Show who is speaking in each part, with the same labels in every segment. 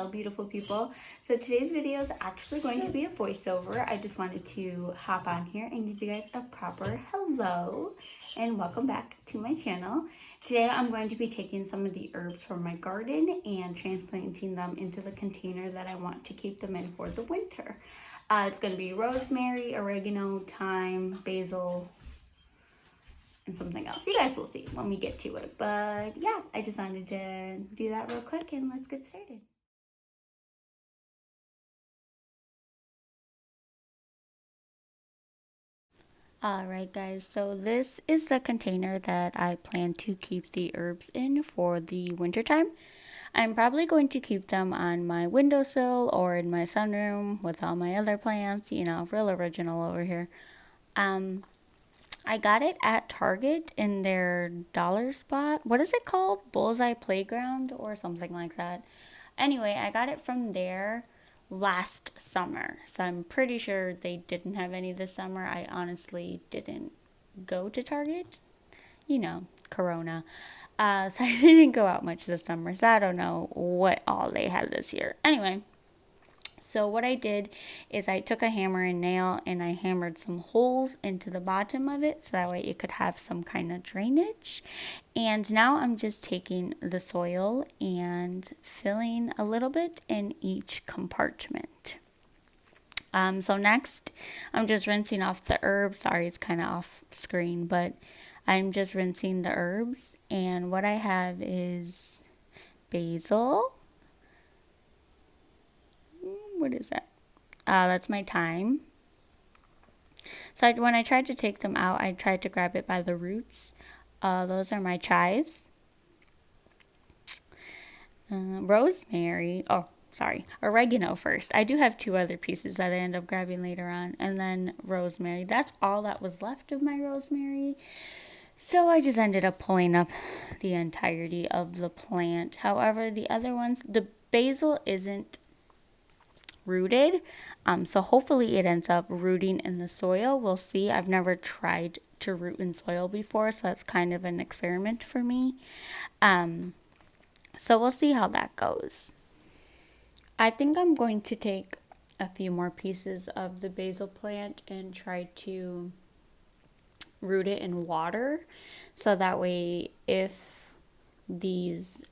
Speaker 1: Hello beautiful people. So today's video is actually going to be a voiceover. I just wanted to hop on here and give you guys a proper hello and welcome back to my channel. Today I'm going to be taking some of the herbs from my garden and transplanting them into the container that I want to keep them in for the winter. It's going to be rosemary, oregano, thyme, basil, and something else. You guys will see when we get to it. But yeah, I just wanted to do that real quick and let's get started. Alright guys, so this is the container that I plan to keep the herbs in for the winter time. I'm probably going to keep them on my windowsill or in my sunroom with all my other plants, you know, real original over here. I got it at Target in their dollar spot. What is it called? Bullseye Playground or something like that. Anyway, I got it from there last summer. So I'm pretty sure they didn't have any this summer. I honestly didn't go to Target. You know, Corona. So I didn't go out much this summer. So I don't know what all they had this year. Anyway. So what I did is I took a hammer and nail and I hammered some holes into the bottom of it so that way it could have some kind of drainage. And now I'm just taking the soil and filling a little bit in each compartment. So next I'm just rinsing off the herbs. Sorry, it's kind of off screen, but I'm just rinsing the herbs. And what I have is basil. What is that? That's my thyme. So when I tried to take them out, I tried to grab it by the roots. Those are my chives. Rosemary. Oh, sorry. Oregano first. I do have two other pieces that I end up grabbing later on. And then rosemary. That's all that was left of my rosemary. So I just ended up pulling up the entirety of the plant. However, the other ones, the basil isn't rooted, so hopefully it ends up rooting in the soil. We'll see. I've never tried to root in soil before, so that's kind of an experiment for me. So we'll see how that goes. I think I'm going to take a few more pieces of the basil plant and try to root it in water, so that way if these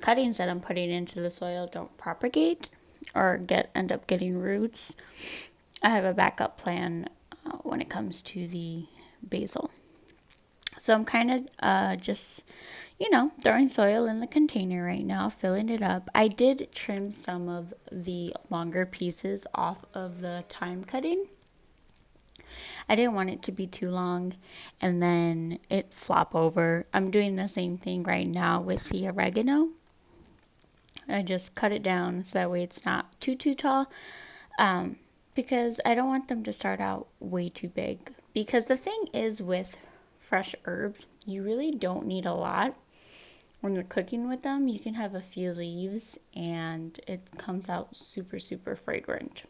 Speaker 1: cuttings that I'm putting into the soil don't propagate or end up getting roots, I have a backup plan when it comes to the basil. So I'm kind of just, you know, throwing soil in the container right now, filling it up. I did trim some of the longer pieces off of the thyme cutting. I didn't want it to be too long and then it flop over. I'm doing the same thing right now with the oregano. I just cut it down so that way it's not too tall, because I don't want them to start out way too big. Because the thing is with fresh herbs, you really don't need a lot. When you're cooking with them, you can have a few leaves and it comes out super, super fragrant.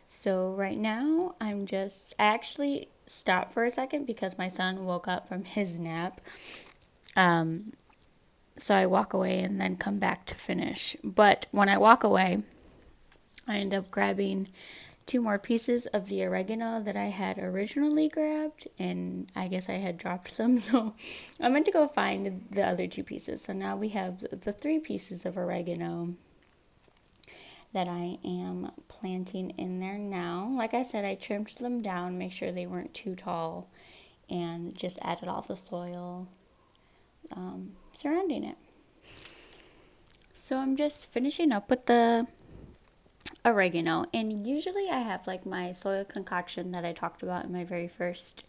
Speaker 1: So right now I actually stopped for a second because my son woke up from his nap. So I walk away and then come back to finish. But when I walk away, I end up grabbing two more pieces of the oregano that I had originally grabbed, and I guess I had dropped them. So I meant to go find the other two pieces. So now we have the three pieces of oregano that I am planting in there now. Like I said, I trimmed them down, make sure they weren't too tall, and just added all the soil surrounding it. So I'm just finishing up with the oregano, and usually I have like my soil concoction that I talked about in my very first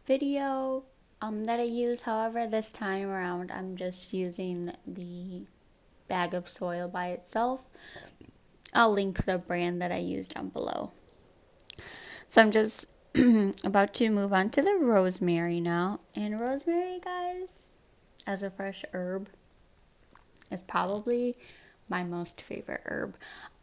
Speaker 1: video that I use. However, this time around I'm just using the bag of soil by itself. I'll link the brand that I use down below. So I'm just about to move on to the rosemary now. And rosemary, guys, as a fresh herb, is probably my most favorite herb.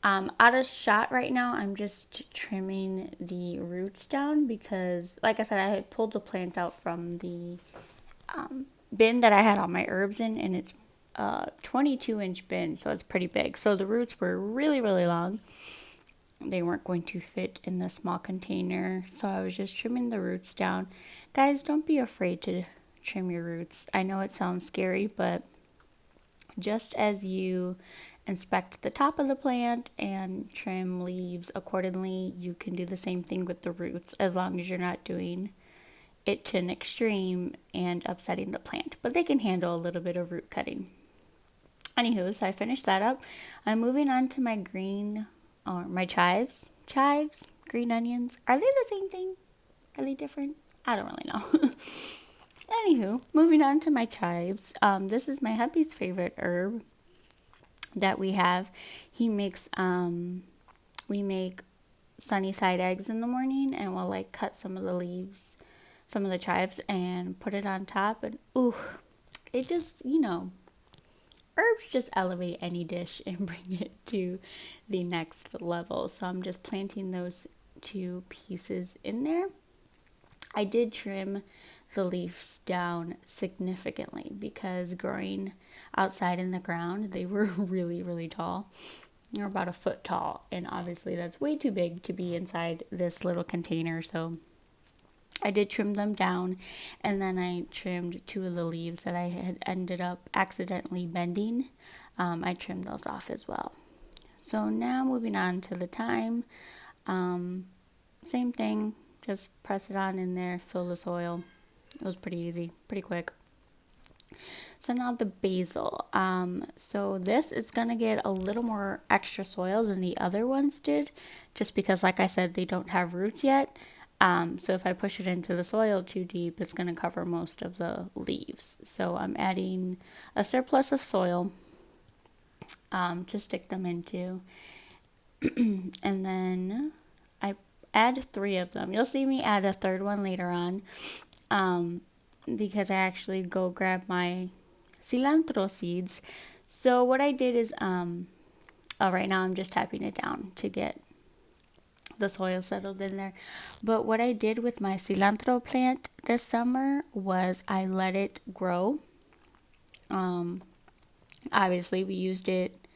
Speaker 1: Out of shot right now, I'm just trimming the roots down because, like I said, I had pulled the plant out from the bin that I had all my herbs in, and it's a 22-inch bin, so it's pretty big. So the roots were really, really long. They weren't going to fit in the small container, so I was just trimming the roots down. Guys, don't be afraid to trim your roots. I know it sounds scary, but just as you inspect the top of the plant and trim leaves accordingly, you can do the same thing with the roots, as long as you're not doing it to an extreme and upsetting the plant. But they can handle a little bit of root cutting. Anywho, so I finished that up. I'm moving on to my green, or my chives. Chives, green onions. Are they the same thing? Are they different? I don't really know. Anywho, moving on to my chives. This is my hubby's favorite herb that we have. He makes, we make sunny side eggs in the morning, and we'll like cut some of the leaves, some of the chives, and put it on top. And ooh, it just, herbs just elevate any dish and bring it to the next level. So I'm just planting those 2 pieces in there. I did trim the leaves down significantly because growing outside in the ground, they were really, really tall. They're about a foot tall, and obviously that's way too big to be inside this little container. So I did trim them down, and then I trimmed 2 of the leaves that I had ended up accidentally bending. I trimmed those off as well. So now moving on to the thyme. Same thing, just press it on in there, fill the soil. It was pretty easy, pretty quick. So now the basil. So this is going to get a little more extra soil than the other ones did, just because, like I said, they don't have roots yet. So if I push it into the soil too deep, it's going to cover most of the leaves. So I'm adding a surplus of soil to stick them into. And then I add 3 of them. You'll see me add a 3rd one later on, because I actually go grab my cilantro seeds. So what I did is, right now I'm just tapping it down to get the soil settled in there. But what I did with my cilantro plant this summer was I let it grow. Obviously we used it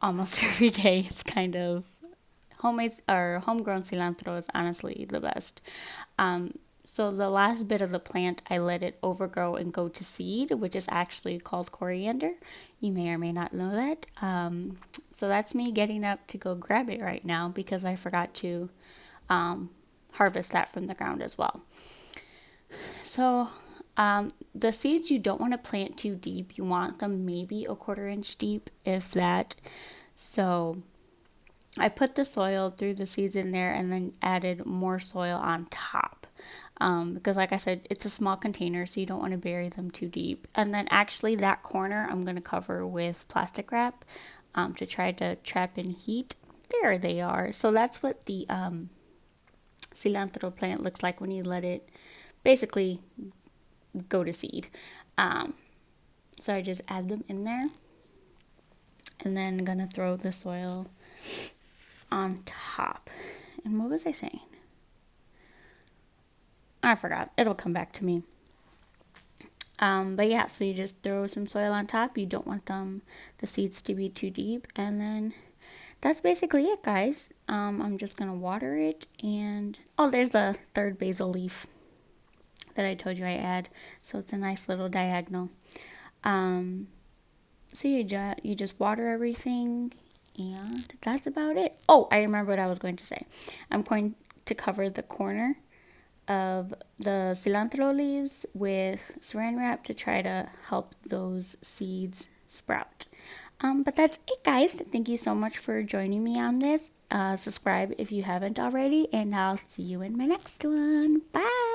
Speaker 1: almost every day. It's kind of homemade or homegrown cilantro is honestly the best. So the last bit of the plant, I let it overgrow and go to seed, which is actually called coriander. You may or may not know that. So that's me getting up to go grab it right now because I forgot to harvest that from the ground as well. So the seeds you don't want to plant too deep. You want them maybe a 1/4 inch deep, if that. So I put the soil through the seeds in there and then added more soil on top. Because like I said, it's a small container, so you don't want to bury them too deep. And then actually that corner I'm going to cover with plastic wrap to try to trap in heat. There they are. So that's what the cilantro plant looks like when you let it basically go to seed. So I just add them in there. And then I'm going to throw the soil on top. And what was I saying? I forgot. It'll come back to me. But yeah, so you just throw some soil on top. You don't want the seeds to be too deep. And then that's basically it, guys. I'm just going to water it. And, oh, there's the 3rd basil leaf that I told you I add. So it's a nice little diagonal. So you just water everything. And that's about it. Oh, I remember what I was going to say. I'm going to cover the corner of the cilantro leaves with saran wrap to try to help those seeds sprout. But that's it, guys. Thank you so much for joining me on this. Subscribe if you haven't already, and I'll see you in my next one. Bye.